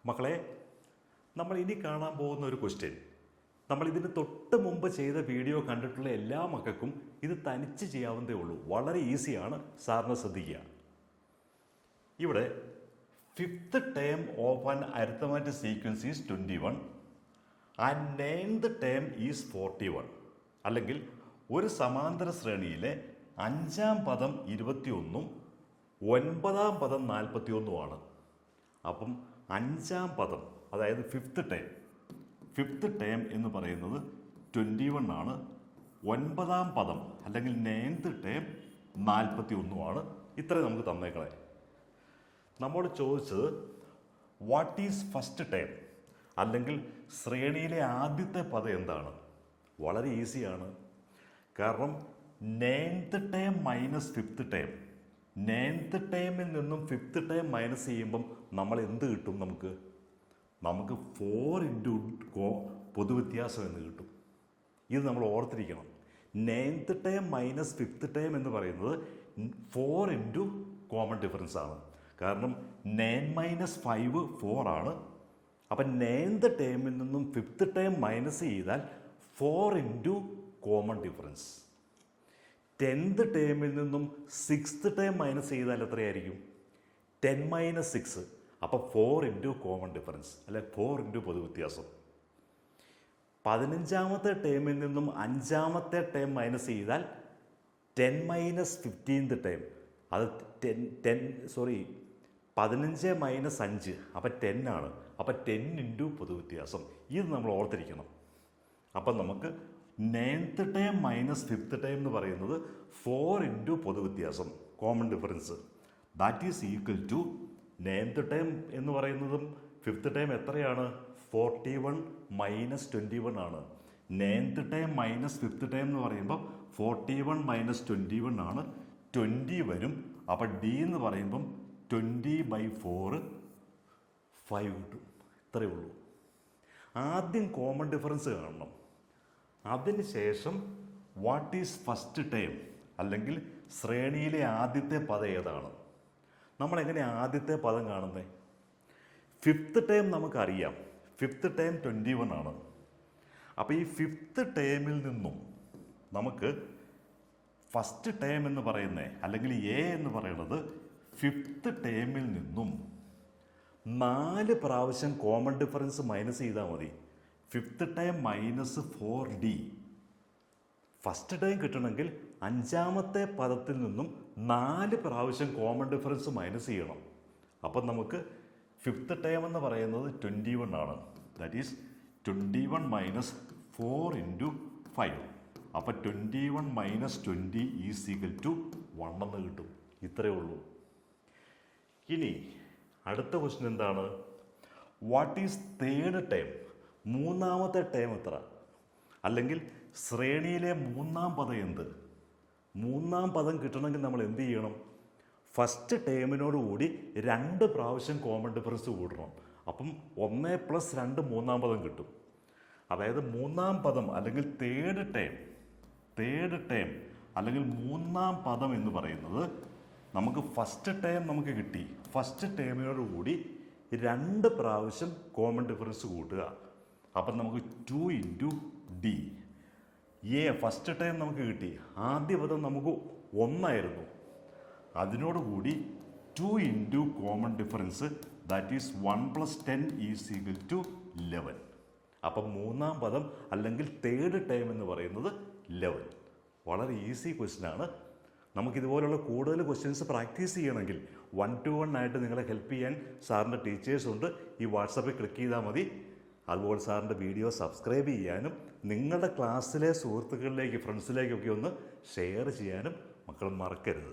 മക്കളെ, നമ്മൾ ഇനി കാണാൻ പോകുന്ന ഒരു ക്വസ്റ്റ്യൻ, നമ്മൾ ഇതിന് തൊട്ട് മുമ്പ് ചെയ്ത വീഡിയോ കണ്ടിട്ടുള്ള എല്ലാ മക്കൾക്കും ഇത് തനിച്ച് ചെയ്യാവുന്നതേ ഉള്ളൂ. വളരെ ഈസിയാണ്. സാറിന് ശ്രദ്ധിക്കുക. ഇവിടെ fifth term of an arithmetic sequence is 21 and ninth term is 41. അല്ലെങ്കിൽ ഒരു സമാന്തര ശ്രേണിയിലെ 5-ാം പദം 21-ഉം 9-ാം പദം 41-ഉമാണ്. അപ്പം 5-ാം പദം, അതായത് ഫിഫ്ത്ത് ടേം എന്ന് പറയുന്നത് 21 ആണ്. 9-ാം പദം അല്ലെങ്കിൽ 9th ടേം 41-ഉമാണ്. ഇത്രയും നമുക്ക് തന്നേക്കളെ. നമ്മോട് ചോദിച്ചത് വാട്ട് ഈസ് ഫസ്റ്റ് ടേം, അല്ലെങ്കിൽ ശ്രേണിയിലെ ആദ്യത്തെ പദം എന്താണ്? വളരെ ഈസിയാണ്. കാരണം 9th term minus 5th term, 9th ടേമിൽ നിന്നും 5th ടേം മൈനസ് ചെയ്യുമ്പം നമ്മൾ എന്ത് കിട്ടും? നമുക്ക് 4 ഇൻറ്റു പൊതുവ്യത്യാസം എന്ന് കിട്ടും. ഇത് നമ്മൾ ഓർത്തിരിക്കണം. 9th term minus 5th term എന്ന് പറയുന്നത് 4 ഇൻറ്റു കോമൺ ഡിഫറൻസ് ആണ്. കാരണം 9 മൈനസ് 5 4 ആണ്. അപ്പം 9th ടേമിൽ നിന്നും 5th ടേം മൈനസ് ചെയ്താൽ 4 ഇൻറ്റു കോമൺ ഡിഫറൻസ്. 10th ടേമിൽ നിന്നും 6th ടേം മൈനസ് ചെയ്താൽ എത്രയായിരിക്കും? 10 മൈനസ് 6. അപ്പോൾ 4 ഇൻറ്റു കോമൺ ഡിഫറൻസ്, അല്ലെ 4 ഇൻറ്റു പൊതുവ്യത്യാസം. 15ാമത്തെ ടേമിൽ നിന്നും 5ാമത്തെ ടേം മൈനസ് ചെയ്താൽ 10 മൈനസ് 15th ടേം, അത് 15 മൈനസ് 5, അപ്പം 10 ആണ്. അപ്പം 10 ഇൻറ്റു പൊതുവ്യത്യാസം. ഇത് നമ്മൾ ഓർത്തിരിക്കണം. അപ്പം നമുക്ക് 9th term minus 5th term എന്ന് പറയുന്നത് 4 ഇൻറ്റു പൊതുവ്യത്യാസം, common difference. That is equal to 9th term എന്ന് പറയുന്നതും 5th ടേം എത്രയാണ്? 41 മൈനസ് 21 ആണ്. 9th term minus 5th term എന്ന് പറയുമ്പോൾ 41 മൈനസ് 21 ആണ്. 20 വരും. അപ്പം ഡി എന്ന് പറയുമ്പം 20/4 5 കിട്ടും. ഇത്രയേ ഉള്ളൂ. ആദ്യം കോമൺ ഡിഫറൻസ് കാണണം. അതിന് ശേഷം വാട്ട് ഈസ് ഫസ്റ്റ് ടേം, അല്ലെങ്കിൽ ശ്രേണിയിലെ ആദ്യത്തെ പദം ഏതാണ്? നമ്മളെങ്ങനെ ആദ്യത്തെ പദം കാണുന്നത്? 5th ടേം നമുക്കറിയാം. 5th ടേം 21 ആണ്. അപ്പോൾ ഈ 5th ടേമിൽ നിന്നും നമുക്ക് ഫസ്റ്റ് ടേം എന്ന് പറയുന്നത്, അല്ലെങ്കിൽ എ എന്ന് പറയുന്നത് 5th ടേമിൽ നിന്നും 4 പ്രാവശ്യം കോമൺ ഡിഫറൻസ് മൈനസ് ചെയ്താൽ മതി. 5th term minus 4D. First term കിട്ടണമെങ്കിൽ 5ാമത്തെ പദത്തിൽ നിന്നും 4 പ്രാവശ്യം കോമൺ ഡിഫറൻസ് മൈനസ് ചെയ്യണം. അപ്പം നമുക്ക് 5th ടേം എന്ന് പറയുന്നത് 21 ആണ്. That is 21 minus 4 into 5. അപ്പം 21 മൈനസ് 20 ഈസ് ഈക്വൽ ടു 1 എന്ന് കിട്ടും. ഇത്രയേ ഉള്ളൂ. ഇനി അടുത്ത ക്വസ്റ്റ്യൻ എന്താണ്? What is third term? 3ാമത്തെ ടേം എത്ര? അല്ലെങ്കിൽ ശ്രേണിയിലെ 3ാം പദം എന്ത്? 3ാം പദം കിട്ടണമെങ്കിൽ നമ്മൾ എന്ത് ചെയ്യണം? ഫസ്റ്റ് ടേമിനോടുകൂടി 2 പ്രാവശ്യം കോമൺ ഡിഫറൻസ് കൂട്ടണം. അപ്പം 1 + 2 3ാം പദം കിട്ടും. അതായത് 3ാം പദം അല്ലെങ്കിൽ തേർഡ് ടേം അല്ലെങ്കിൽ 3ാം പദം എന്ന് പറയുന്നത് നമുക്ക് ഫസ്റ്റ് ടേം നമുക്ക് കിട്ടി. ഫസ്റ്റ് ടേമിനോടുകൂടി 2 പ്രാവശ്യം കോമൺ ഡിഫറൻസ് കൂട്ടുക. അപ്പം നമുക്ക് 2 ഇൻറ്റു ഡി. ഫസ്റ്റ് ടൈം നമുക്ക് കിട്ടി. ആദ്യ പദം നമുക്ക് 1 ആയിരുന്നു. അതിനോടുകൂടി 2 into common difference, that is 1 + 10 is equal to 11. അപ്പം 3ാം പദം അല്ലെങ്കിൽ തേർഡ് ടൈം എന്ന് പറയുന്നത് 11. വളരെ ഈസി ക്വസ്റ്റ്യൻ ആണ്. നമുക്കിതുപോലുള്ള കൂടുതൽ ക്വസ്റ്റ്യൻസ് പ്രാക്ടീസ് ചെയ്യണമെങ്കിൽ 1-to-1 ആയിട്ട് നിങ്ങളെ ഹെൽപ്പ് ചെയ്യാൻ സാറിൻ്റെ ടീച്ചേഴ്സുണ്ട്. ഈ വാട്സാപ്പിൽ ക്ലിക്ക് ചെയ്താൽ മതി. അതുപോലെ സാറിൻ്റെ വീഡിയോ സബ്സ്ക്രൈബ് ചെയ്യാനും നിങ്ങളുടെ ക്ലാസ്സിലെ സുഹൃത്തുക്കളിലേക്ക്, ഫ്രണ്ട്സിലേക്കൊക്കെ ഒന്ന് ഷെയർ ചെയ്യാനും മക്കൾ മറക്കരുത്.